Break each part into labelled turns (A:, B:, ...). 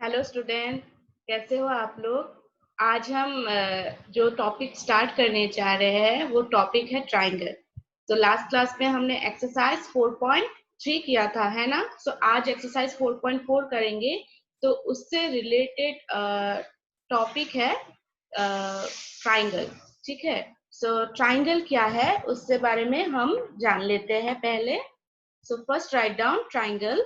A: Hello student, कैसे हो आप लोग। आज हम जो टॉपिक स्टार्ट करने जा रहे हैं वो टॉपिक है ट्राइंगल। तो लास्ट क्लास में हमने एक्सरसाइज 4.3 किया था, है ना। सो आज एक्सरसाइज 4.4 करेंगे। तो उससे रिलेटेड टॉपिक है ट्राइंगल। ठीक है। सो ट्राइंगल क्या है उसके बारे में हम जान लेते हैं पहले। So first write down triangle.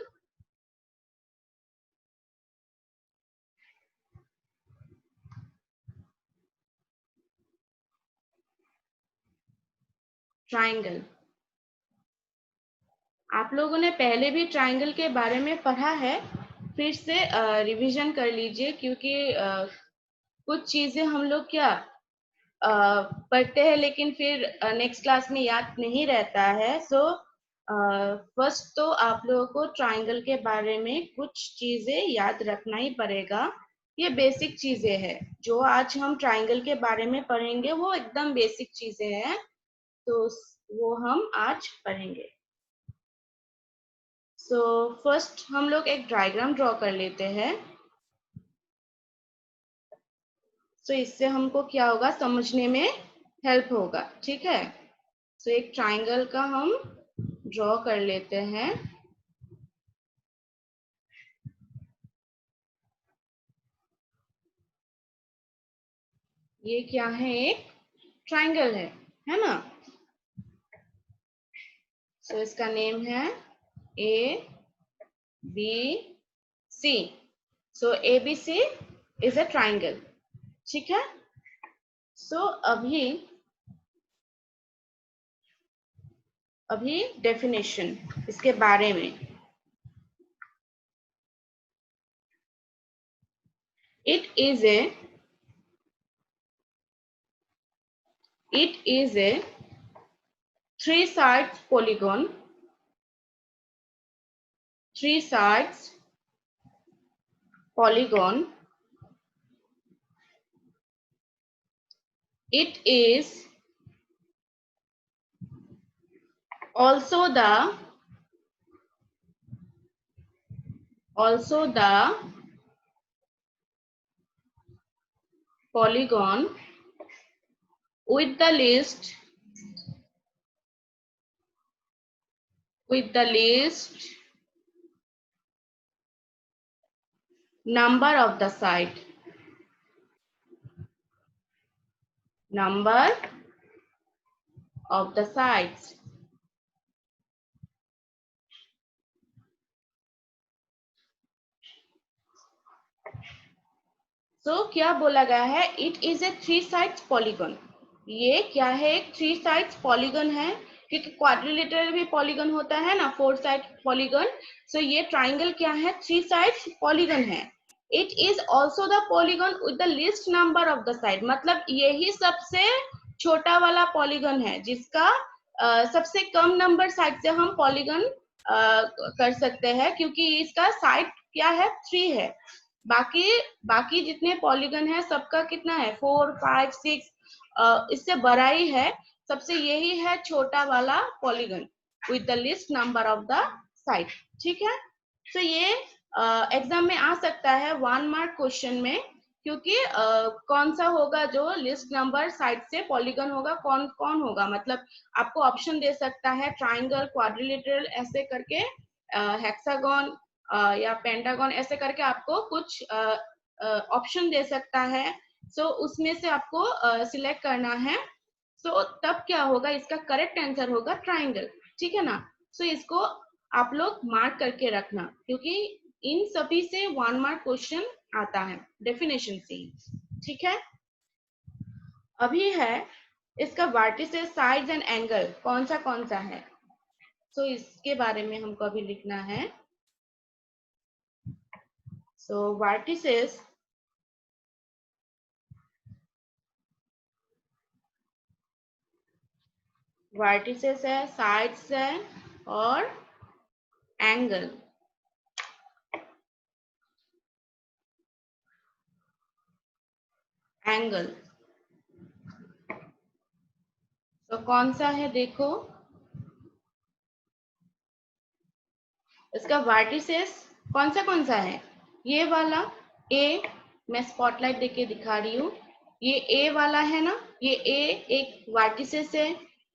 A: Triangle आप लोगों ने पहले भी ट्राइंगल के बारे में पढ़ा है। फिर से रिवीजन कर लीजिए, क्योंकि कुछ चीजें हम लोग क्या पढ़ते हैं लेकिन फिर नेक्स्ट क्लास में याद नहीं रहता है। सो फर्स्ट तो आप लोगों को ट्राइंगल के बारे में कुछ चीजें याद रखना ही पड़ेगा। ये बेसिक चीजें हैं जो आज हम ट्राइंगल के बारे में पढ़ेंगे, वो एकदम बेसिक चीजें हैं। तो वो हम आज पढ़ेंगे। सो फर्स्ट हम लोग एक डायग्राम ड्रॉ कर लेते हैं। सो इससे हमको क्या होगा, समझने में हेल्प होगा। ठीक है। सो एक ट्राइंगल का हम ड्रॉ कर लेते हैं। ये क्या है, एक ट्राइंगल है ना। सो इसका नेम है A B C. So A B C is a triangle. ठीक है। सो अभी डेफिनेशन इसके बारे में। It is a it is a three sides polygon. Three sides polygon. It is also the polygon with the least number of the side. Number of the sides. सो क्या बोला गया है, it is a three sides polygon. ये क्या है, एक three sides polygon है, क्योंकि क्वाड्रिलेटरल भी पॉलीगन होता है ना, फोर साइड पॉलीगन। सो ये ट्राइंगल क्या है, थ्री साइड्स पॉलीगन है। It is also the polygon with the least number of the side, मतलब यही सबसे छोटा वाला पॉलीगन है जिसका सबसे कम नंबर साइड से हम पॉलीगन कर सकते हैं, क्योंकि इसका साइड क्या है, थ्री है। बाकी बाकी जितने पॉलीगन है सबका कितना है, 4, 5, 6, इससे बड़ा ही है। सबसे यही है छोटा वाला polygon with the list number of the side. ठीक है। तो ये एग्जाम में आ सकता है 1 मार्क क्वेश्चन में, क्योंकि कौन सा होगा जो लिस्ट नंबर साइड से पॉलीगन होगा, कौन कौन होगा, मतलब आपको ऑप्शन दे सकता है ट्राइंगल, क्वाड्रिलेटरल ऐसे करके, हेक्सागन या पेंटागन ऐसे करके आपको कुछ ऑप्शन दे सकता है। सो उसमें से आपको सिलेक्ट करना है। सो तब क्या होगा, इसका करेक्ट आंसर होगा ट्राइंगल। ठीक है ना। सो इसको आप लोग मार्क करके रखना, क्योंकि इन सभी से 1 मार्क क्वेश्चन आता है डेफिनेशन से ही। ठीक है। अभी है इसका वर्टिसेस, साइड्स एंड एंगल कौन सा है। सो इसके बारे में हमको अभी लिखना है। सो वर्टिसेस है, साइड्स है और एंगल। तो कौन सा है, देखो इसका वर्टिसेस कौन सा है, ये वाला ए, मैं स्पॉटलाइट देके दिखा रही हूँ, ये ए वाला है ना, ये ए एक वर्टिसेस है,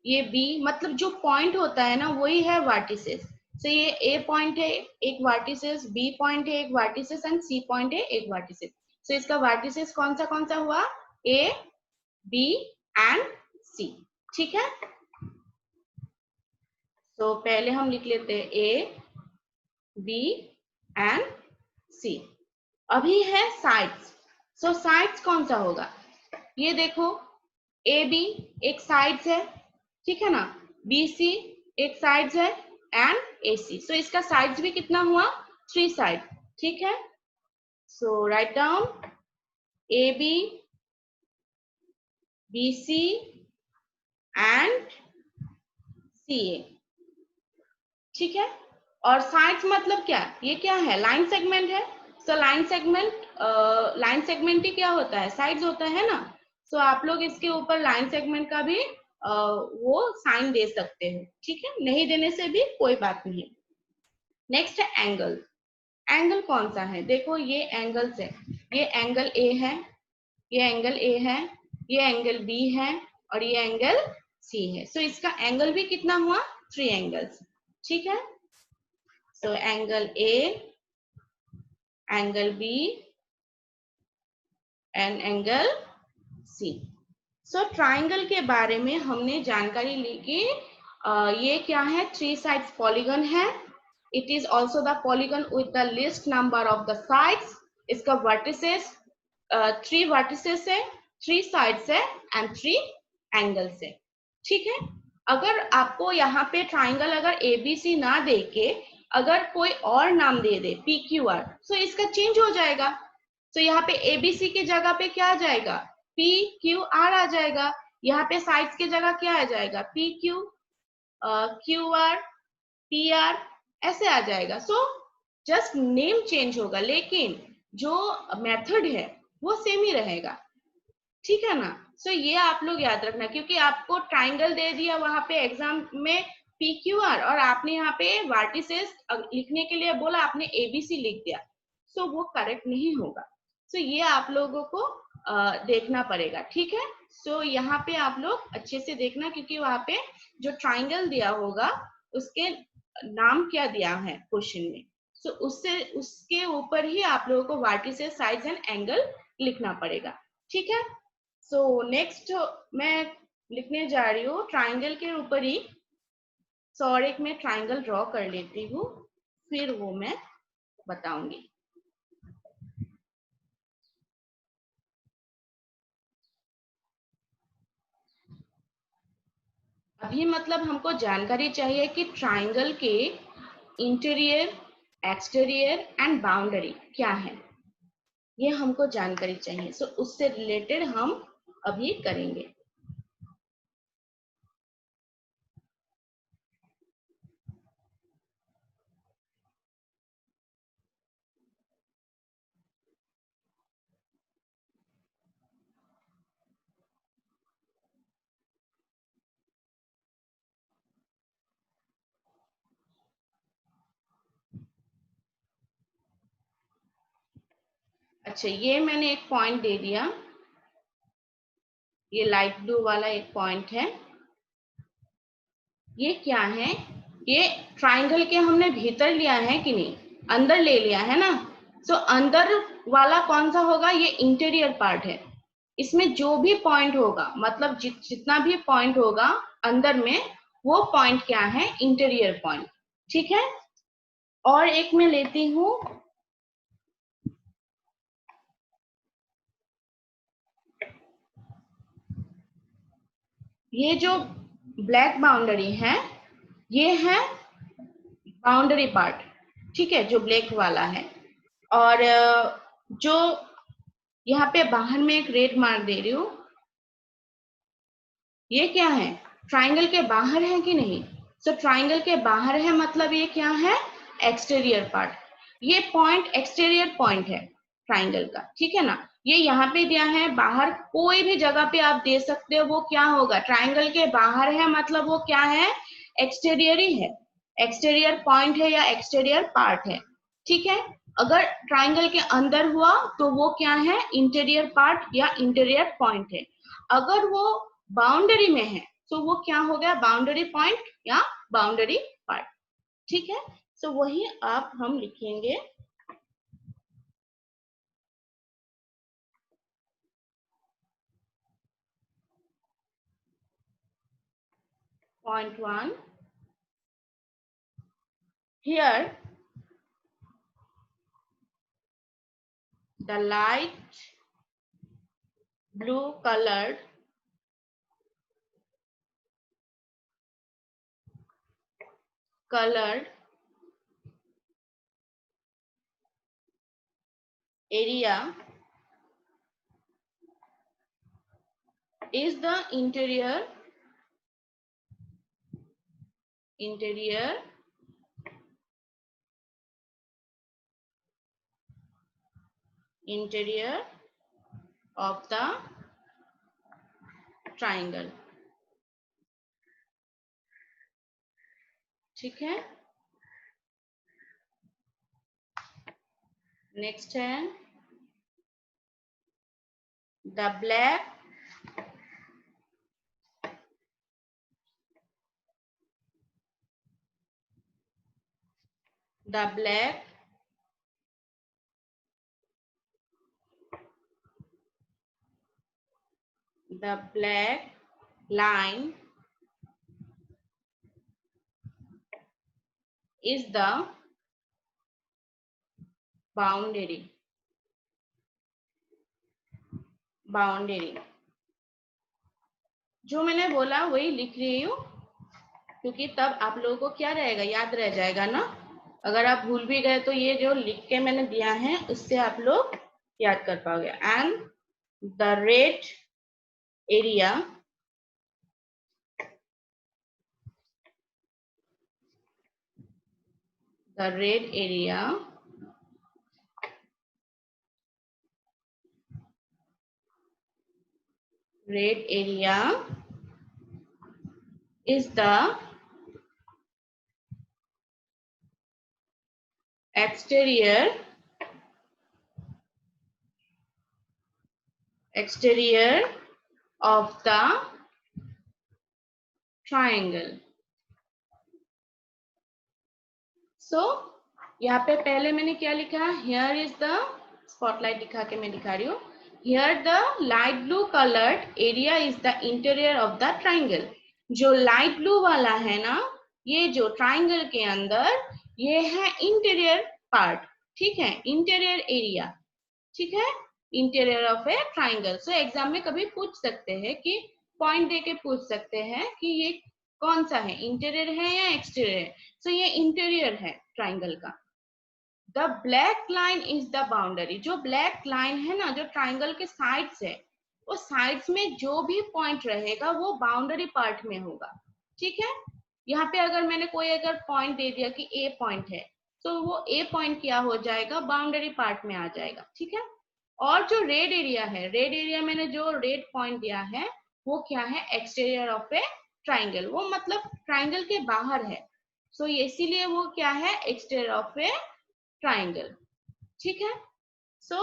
A: ये बी, मतलब जो पॉइंट होता है ना वही है वर्टिसेस। तो ये ए पॉइंट है एक वर्टिसेस, बी पॉइंट है एक वर्टिसेस एंड सी पॉइंट है एक वर्टिसेस। तो इसका वर्टिसेस कौन सा हुआ, ए, बी एंड सी। ठीक है, तो पहले हम लिख लेते हैं ए, बी एंड सी। अभी है साइड्स। सो साइड्स कौन सा होगा, ये देखो ए बी एक साइड्स है, ठीक है ना, बी सी एक साइड्स है एंड ए सी। सो इसका साइड्स भी कितना हुआ, 3 साइड। ठीक है, so write down A B, B C and C A. ठीक है, और साइड्स मतलब क्या, ये क्या है, लाइन सेगमेंट है। सो लाइन सेगमेंट ही क्या होता है, साइड्स होता है ना। सो आप लोग इसके ऊपर लाइन सेगमेंट का भी वो साइन दे सकते हो। ठीक है, नहीं देने से भी कोई बात नहीं। नेक्स्ट है एंगल। एंगल कौन सा है, देखो ये एंगल्स है, ये एंगल ए है, ये एंगल ए है, ये एंगल बी है और ये एंगल सी है। सो इसका एंगल भी कितना हुआ, 3 एंगल्स। ठीक है, so angle A, angle B and angle C. So triangle के बारे में हमने जानकारी ली कि ये क्या है, 3 साइड्स पॉलीगन है। It is also the polygon with the list number of the sides. इसका वर्टिसेस 3 वर्टिसेस है, 3 साइड्स है एंड 3 एंगल्स है। ठीक है, अगर आपको यहाँ पे ट्राइंगल अगर एबीसी ना दे के अगर कोई और नाम दे दे पी क्यू आर, तो इसका चेंज हो जाएगा। तो यहाँ पे एबीसी की जगह पे क्या आ जाएगा, पी क्यू आर आ जाएगा। यहाँ पे साइड्स की जगह क्या आ जाएगा, P Q, Q R, P R, ऐसे आ जाएगा। सो जस्ट नेम चेंज होगा, लेकिन जो मेथड है वो सेम ही रहेगा। ठीक है ना। सो ये आप लोग याद रखना, क्योंकि आपको ट्राइंगल दे दिया वहां पे एग्जाम में पी क्यू आर, और आपने यहाँ पे वर्टिसेस लिखने के लिए बोला, आपने एबीसी लिख दिया। सो वो करेक्ट नहीं होगा। सो ये आप लोगों को देखना पड़ेगा। ठीक है, सो यहाँ पे आप लोग अच्छे से देखना, क्योंकि वहां पे जो ट्राइंगल दिया होगा उसके नाम क्या दिया है क्वेश्चन में। सो उससे उसके ऊपर ही आप लोगों को वर्टिसेस, साइड्स एंड एंगल लिखना पड़ेगा। ठीक है, सो नेक्स्ट मैं लिखने जा रही हूँ ट्राइंगल के ऊपर ही। और एक मैं ट्राइंगल ड्रॉ कर लेती हूँ, फिर वो मैं बताऊंगी। अभी मतलब हमको जानकारी चाहिए कि ट्राइंगल के इंटीरियर, एक्सटीरियर एंड बाउंड्री क्या है, ये हमको जानकारी चाहिए। सो उससे रिलेटेड हम अभी करेंगे। अच्छा, ये मैंने एक पॉइंट दे दिया, ये लाइट ब्लू वाला एक पॉइंट है। ये क्या है, ये ट्राइंगल के हमने भीतर लिया है कि नहीं, अंदर ले लिया है ना। सो अंदर वाला कौन सा होगा, ये इंटीरियर पार्ट है। इसमें जो भी पॉइंट होगा, मतलब जितना भी पॉइंट होगा अंदर में, वो पॉइंट क्या है, इंटीरियर पॉइंट। ठीक है, और एक मैं लेती हूँ, ये जो ब्लैक बाउंड्री है, ये है बाउंड्री पार्ट। ठीक है, जो ब्लैक वाला है। और जो यहाँ पे बाहर में एक रेड मार्क दे रही हूँ, ये क्या है, ट्राइंगल के बाहर है कि नहीं। सो ट्राइंगल के बाहर है, मतलब ये क्या है, एक्सटीरियर पार्ट। ये पॉइंट एक्सटीरियर पॉइंट है ट्राइंगल का। ठीक है ना, ये यहाँ पे दिया है, बाहर कोई भी जगह पे आप दे सकते हो, वो क्या होगा, ट्राइंगल के बाहर है, मतलब वो क्या है, एक्सटीरियर ही है, एक्सटीरियर पॉइंट है या एक्सटीरियर पार्ट है। ठीक है, अगर ट्राइंगल के अंदर हुआ तो वो क्या है, इंटीरियर पार्ट या इंटीरियर पॉइंट है। अगर वो बाउंड्री में है तो वो क्या हो गया, बाउंड्री पॉइंट या बाउंड्री पार्ट। ठीक है, तो वही आप हम लिखेंगे। Point 1, here the light blue colored area is the interior of the triangle। ठीक है, नेक्स्ट है the black line is the boundary जो मैंने बोला वही लिख रही हूँ, क्योंकि तब आप लोगों को क्या रहेगा, याद रह जाएगा ना। अगर आप भूल भी गए तो ये जो लिख के मैंने दिया है उससे आप लोग याद कर पाओगे। And the red area is the exterior of the triangle। सो यहाँ पे पहले मैंने क्या लिखा, हियर इज द, स्पॉटलाइट दिखा के मैं दिखा रही हूँ, here the light blue coloured area is the interior of the triangle. जो लाइट ब्लू वाला है ना, ये जो ट्राइंगल के अंदर, ये है इंटीरियर पार्ट। ठीक है, इंटीरियर एरिया। ठीक है, interior of A triangle. So exam में कभी पूछ सकते हैं कि पॉइंट दे के पूछ सकते हैं कि ये कौन सा है, इंटीरियर है या एक्सटीरियर है। सो ये इंटीरियर है ट्राइंगल का। The black line is the boundary. जो ब्लैक लाइन है ना, जो ट्राइंगल के साइड्स है, वो साइड्स में जो भी पॉइंट रहेगा वो बाउंड्री पार्ट में होगा। ठीक है, यहाँ पे अगर मैंने कोई अगर पॉइंट दे दिया कि ए पॉइंट है, तो वो ए पॉइंट क्या हो जाएगा, बाउंड्री पार्ट में आ जाएगा। ठीक है, और जो रेड एरिया है, रेड एरिया मैंने जो रेड पॉइंट दिया है वो क्या है, एक्सटीरियर ऑफ ए ट्राइंगल। वो मतलब ट्राइंगल के बाहर है, सो इसीलिए वो क्या है, एक्सटीरियर ऑफ ए ट्राइंगल। ठीक है, सो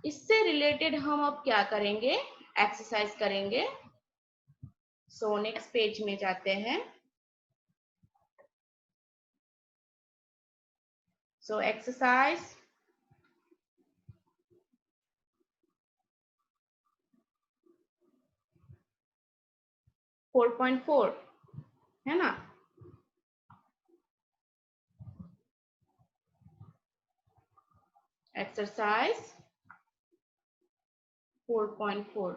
A: इससे रिलेटेड हम अब क्या करेंगे, एक्सरसाइज करेंगे। सो नेक्स्ट पेज में जाते हैं। सो एक्सरसाइज 4.4 है ना। एक्सरसाइज 4.4।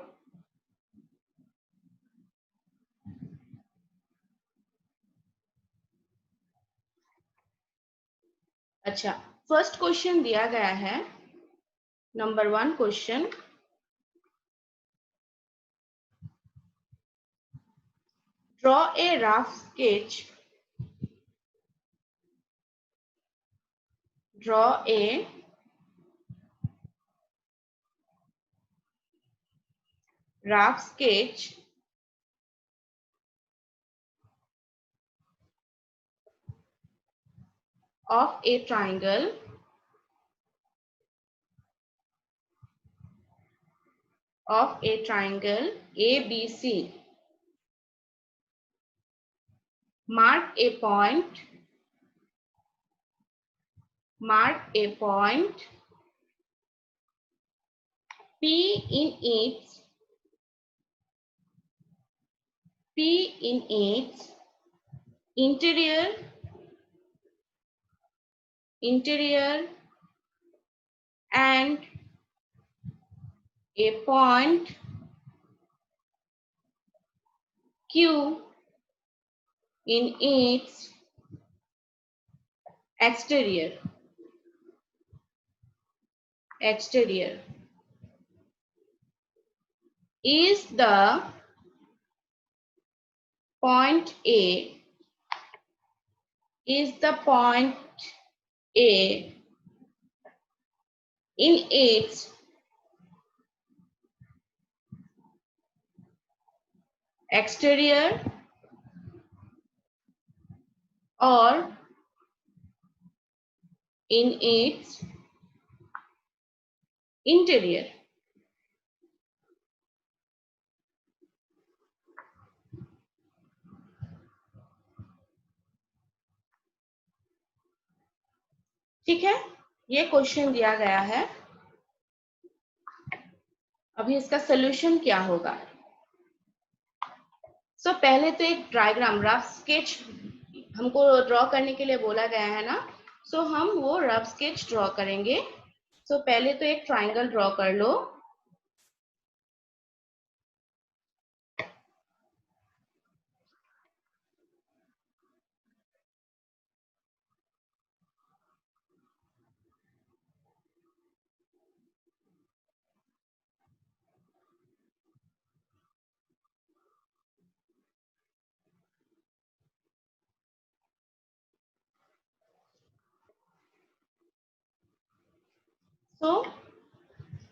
A: अच्छा, फर्स्ट क्वेश्चन दिया गया है, number 1 question, draw a rough sketch, draw a rough sketch of a triangle of a triangle ABC. Mark a point. Mark a point P in its interior and a point Q in its exterior. Is the point A in its exterior or in its interior? ठीक है, ये question दिया गया है। अभी इसका solution क्या होगा? पहले तो एक डायग्राम रफ स्केच हमको ड्रॉ करने के लिए बोला गया है ना, हम वो रफ स्केच ड्रॉ करेंगे। पहले तो एक ट्राइंगल ड्रॉ कर लो।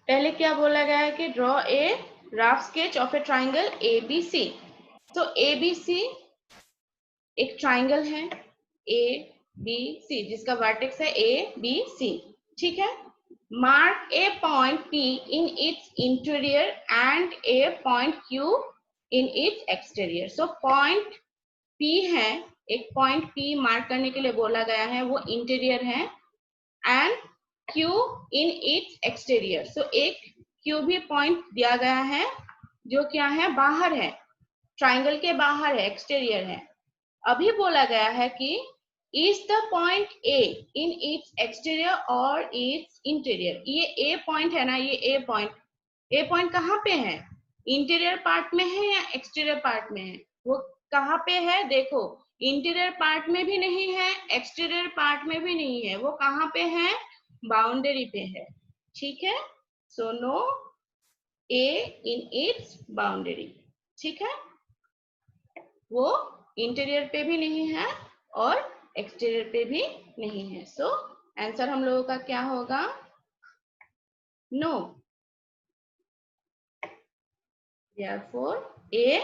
A: पहले क्या बोला गया है कि draw a rough sketch of A triangle ABC। ABC एक ट्राइंगल है ABC जिसका वर्टेक्स है ABC, ठीक है। Mark A point P in its interior and A point Q in its exterior. Point P है, एक पॉइंट P मार्क करने के लिए बोला गया है, वो इंटीरियर है, and Q in its exterior. एक Q भी पॉइंट दिया गया है जो क्या है, बाहर है, ट्राइंगल के बाहर है, एक्सटीरियर है। अभी बोला गया है कि is the point A in it's exterior और इट्स इंटीरियर। ये A पॉइंट है ना, ये A पॉइंट कहाँ पे है? इंटीरियर पार्ट में है या एक्सटीरियर पार्ट में है? वो कहाँ पे है? देखो, इंटीरियर पार्ट में भी नहीं है, एक्सटीरियर पार्ट में भी नहीं है, वो कहाँ पे है? बाउंड्री पे है, ठीक है। So no A in its boundary, ठीक है। वो इंटीरियर पे भी नहीं है और एक्सटीरियर पे भी नहीं है। आंसर हम लोगों का क्या होगा? No. Therefore, A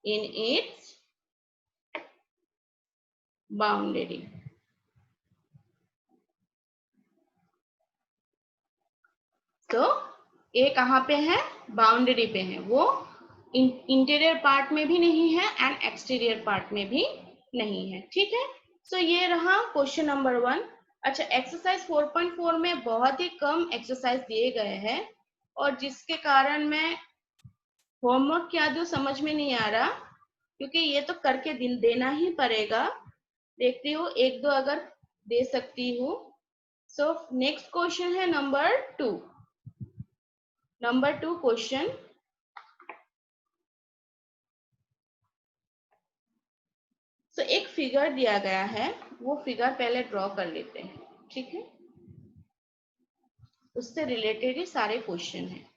A: in its boundary. A कहाँ पे है? बाउंड्री पे है, वो इंटीरियर पार्ट में भी नहीं है एंड एक्सटीरियर पार्ट में भी नहीं है, ठीक है। ये रहा क्वेश्चन नंबर 1। अच्छा, एक्सरसाइज 4.4 में बहुत ही कम एक्सरसाइज दिए गए हैं और जिसके कारण मैं होमवर्क क्या दूं समझ में नहीं आ रहा, क्योंकि ये तो करके देना ही पड़ेगा। देखती हूँ एक दो अगर दे सकती हूँ। नेक्स्ट क्वेश्चन है नंबर 2। Number 2 question. एक फिगर दिया गया है, वो फिगर पहले ड्रॉ कर लेते हैं, ठीक है। उससे रिलेटेड ही सारे क्वेश्चन हैं।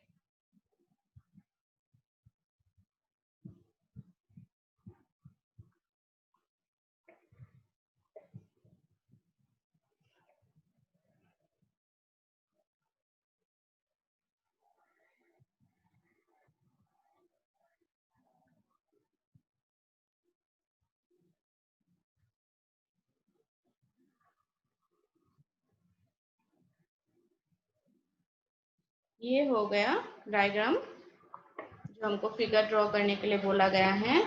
A: ये हो गया डायग्राम जो हमको फिगर ड्रॉ करने के लिए बोला गया है,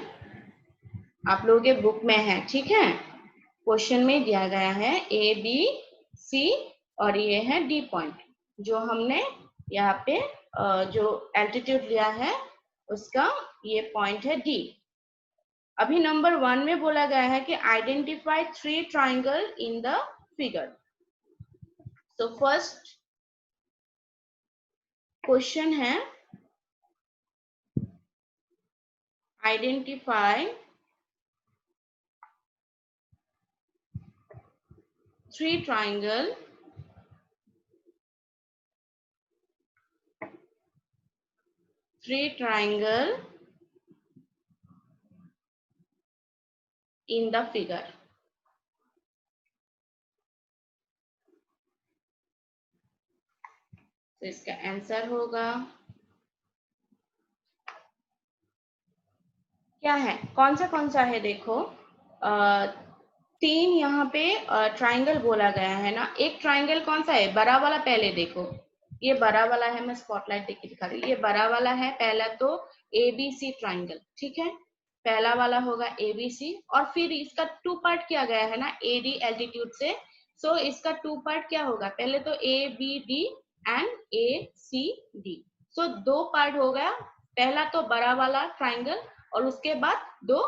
A: आप लोगों के बुक में है, ठीक है। क्वेश्चन में दिया गया है ए बी सी और ये है डी पॉइंट, जो हमने यहाँ पे जो एल्टीट्यूड लिया है उसका ये पॉइंट है डी। अभी नंबर 1 में बोला गया है कि identify 3 triangle in the figure. तो फर्स्ट क्वेश्चन है identify 3 triangle in the figure। तो इसका आंसर होगा क्या है, कौन सा है, देखो 3 यहाँ पे ट्राइंगल बोला गया है ना। एक ट्राइंगल कौन सा है, बड़ा वाला, पहले देखो ये बड़ा वाला है, मैं स्पॉटलाइट देके दिखा रही हूँ, ये बड़ा वाला है पहला तो ABC ट्राइंगल, ठीक है। पहला वाला होगा ABC और फिर इसका 2 पार्ट किया गया है ना AD एल्टीट्यूड से। सो इसका 2 पार्ट क्या होगा, पहले तो ABD and ACD। So 2 part हो गया, पहला तो बड़ा वाला ट्राइंगल और उसके बाद 2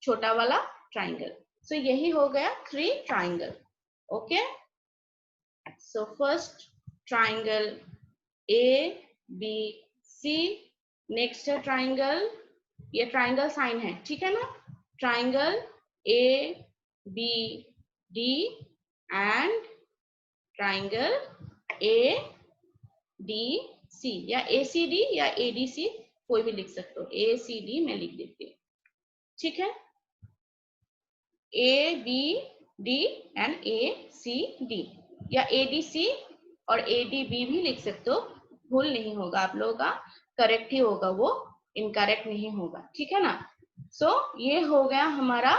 A: छोटा वाला ट्राइंगल। सो यही हो गया 3 triangle. Okay, so first triangle ABC, next है ट्राइंगल, ये ट्राइंगल साइन है, ठीक है ना, triangle ABD and triangle ADC या ACD या ADC, कोई भी लिख सकते हो, ACD मैं लिख देती हूँ, ठीक है। ABD एंड ACD या ADC और ADB भी लिख सकते हो, भूल नहीं होगा आप लोगों का, करेक्ट ही होगा, वो इनकरेक्ट नहीं होगा, ठीक है ना। सो ये हो गया हमारा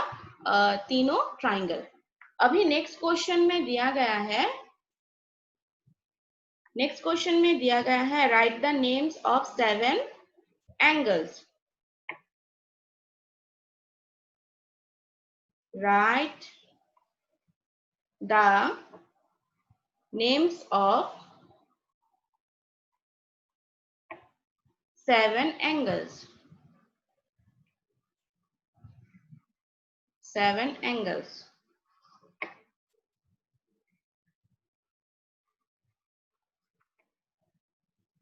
A: तीनों ट्राइंगल। अभी नेक्स्ट क्वेश्चन में दिया गया है, right the names of 7 angles. Right the names of 7 angles। 7 angles।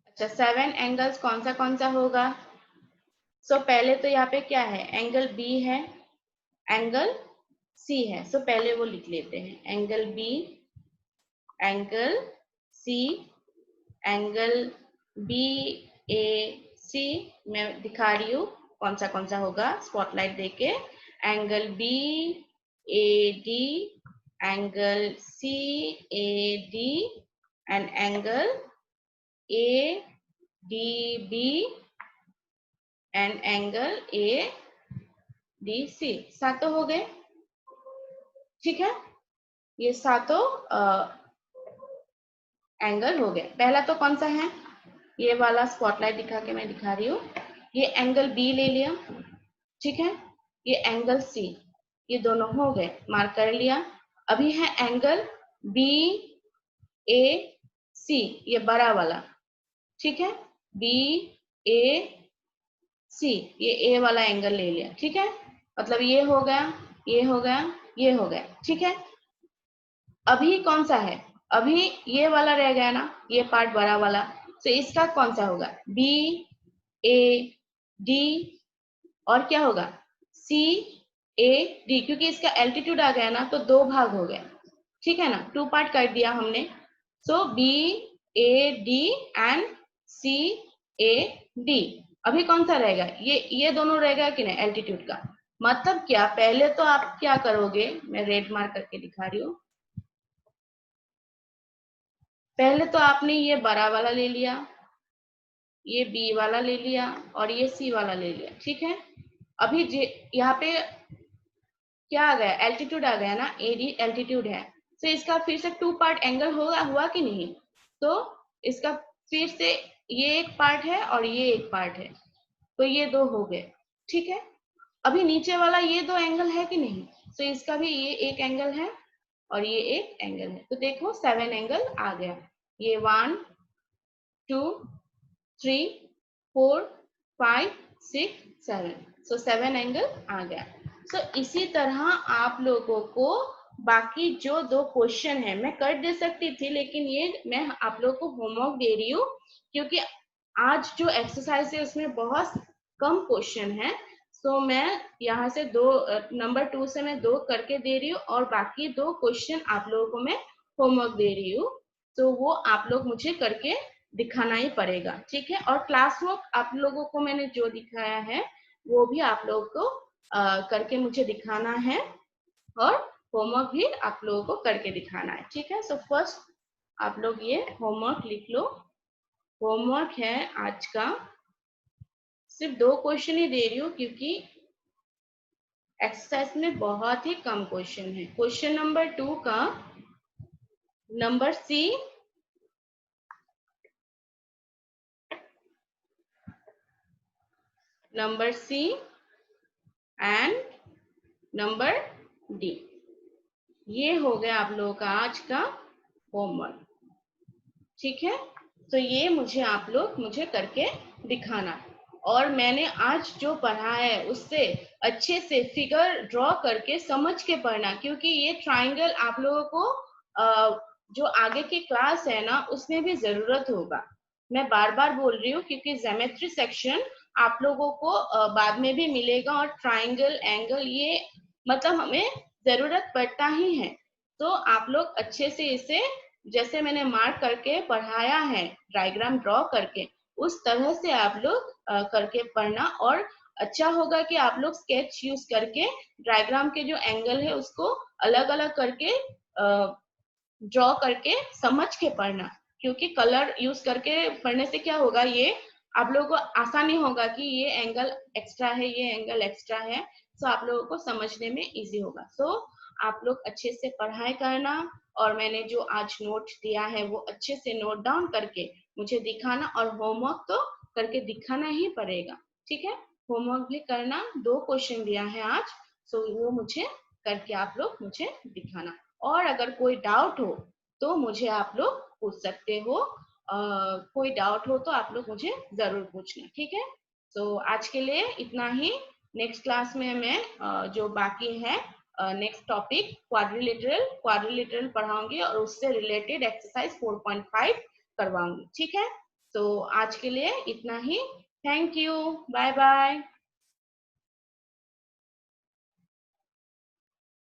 A: अच्छा, 7 एंगल्स कौन सा होगा। सो पहले तो यहाँ पे क्या है, एंगल बी है, एंगल सी है। सो पहले वो लिख लेते हैं, angle B, angle C, angle BAC, मैं दिखा रही हूँ कौन सा होगा स्पॉटलाइट देके, angle BAD, angle CAD and angle ADB and angle ADC। सातों हो गए, ठीक है, ये सातों एंगल हो गए। पहला तो कौन सा है, ये वाला स्पॉटलाइट दिखा के मैं दिखा रही हूँ, ये एंगल B ले लिया, ठीक है, ये एंगल C, ये दोनों हो गए, मार्क कर लिया। अभी है एंगल BAC, ये बड़ा वाला, ठीक है, BAC, ये A वाला एंगल ले लिया, ठीक है, मतलब ये हो गया, ये हो गया, ये हो गया, ठीक है। अभी कौन सा है, अभी ये वाला रह गया ना, ये पार्ट बड़ा वाला, तो इसका कौन सा होगा, BAD और क्या होगा CAD, क्योंकि इसका एल्टीट्यूड आ गया ना तो 2 भाग हो गया, ठीक है ना, 2 पार्ट कर दिया हमने। सो BAD एंड CAD। अभी कौन सा रहेगा, ये दोनों रहेगा कि नहीं एल्टीट्यूड का, मतलब क्या, पहले तो आप क्या करोगे, मैं रेड मार्क करके दिखा रही हूँ, पहले तो आपने ये बड़ा वाला ले लिया, ये B वाला ले लिया और ये C वाला ले लिया, ठीक है। अभी यहाँ पे क्या आ गया, एल्टीट्यूड आ गया ना, AD एल्टीट्यूड है, तो इसका फिर से 2 पार्ट एंगल हुआ कि नहीं, तो इसका फिर से ये एक पार्ट है और ये एक पार्ट है, तो ये दो हो गए। ठीक है, अभी नीचे वाला ये दो एंगल है कि नहीं, तो इसका भी ये एक एंगल है और ये एक एंगल है, तो देखो 7 एंगल आ गया। ये 1 2 3 4 5 6 7, सो 7 एंगल आ गया। सो इसी तरह आप लोगों को बाकी जो दो क्वेश्चन है मैं कर दे सकती थी, लेकिन ये मैं आप लोगों को होमवर्क दे रही हूँ क्योंकि आज जो एक्सरसाइज है उसमें बहुत कम क्वेश्चन है। सो मैं यहाँ से दो नंबर 2 से मैं 2 करके दे रही हूँ और बाकी 2 क्वेश्चन आप लोगों को मैं होमवर्क दे रही हूँ, तो वो आप लोग मुझे करके दिखाना ही पड़ेगा। ठीक है, और क्लास वर्क आप लोगों को मैंने जो दिखाया है वो भी आप लोगों को करके मुझे दिखाना है और होमवर्क भी आप लोगों को करके दिखाना है। ठीक है, सो फर्स्ट आप लोग ये होमवर्क लिख लो। होमवर्क है आज का, सिर्फ 2 क्वेश्चन ही दे रही हूँ क्योंकि एक्सरसाइज में बहुत ही कम क्वेश्चन है। क्वेश्चन नंबर 2 का number C number C and number D, ये हो गया आप लोगों का आज का होमवर्क। ठीक है, तो ये मुझे आप लोग मुझे करके दिखाना, और मैंने आज जो पढ़ा है उससे अच्छे से फिगर ड्रॉ करके समझ के पढ़ना, क्योंकि ये ट्राइंगल आप लोगों को जो आगे की क्लास है ना उसमें भी जरूरत होगा। मैं बार बार बोल रही हूँ क्योंकि ज्योमेट्री सेक्शन आप लोगों को बाद में भी मिलेगा, और ट्राइंगल एंगल ये मतलब हमें जरूरत पड़ता ही है। तो आप लोग अच्छे से इसे जैसे मैंने मार्क करके पढ़ाया है डायग्राम ड्रॉ करके, उस तरह से आप लोग करके पढ़ना, और अच्छा होगा कि आप लोग स्केच यूज करके डायग्राम के जो एंगल है उसको अलग अलग करके ड्रॉ करके समझ के पढ़ना, क्योंकि कलर यूज करके पढ़ने से क्या होगा, ये आप लोगों को आसानी होगा कि ये एंगल एक्स्ट्रा है ये एंगल एक्स्ट्रा है, तो आप लोगों को समझने में इजी होगा। सो आप लोग अच्छे से पढ़ाई करना, और मैंने जो आज नोट दिया है वो अच्छे से नोट डाउन करके मुझे दिखाना, और होमवर्क तो करके दिखाना ही पड़ेगा। ठीक है, होमवर्क भी करना, 2 क्वेश्चन दिया है आज, सो वो मुझे करके आप लोग मुझे दिखाना, और अगर कोई डाउट हो तो मुझे आप लोग पूछ सकते हो। कोई डाउट हो तो आप लोग मुझे जरूर पूछना। ठीक है, तो आज के लिए इतना ही। नेक्स्ट क्लास में मैं जो बाकी है नेक्स्ट टॉपिक क्वाड्रिलेटरल पढ़ाऊंगी और उससे रिलेटेड एक्सरसाइज 4.5 करवाऊंगी। ठीक है, तो आज के लिए इतना ही। Thank you, bye bye.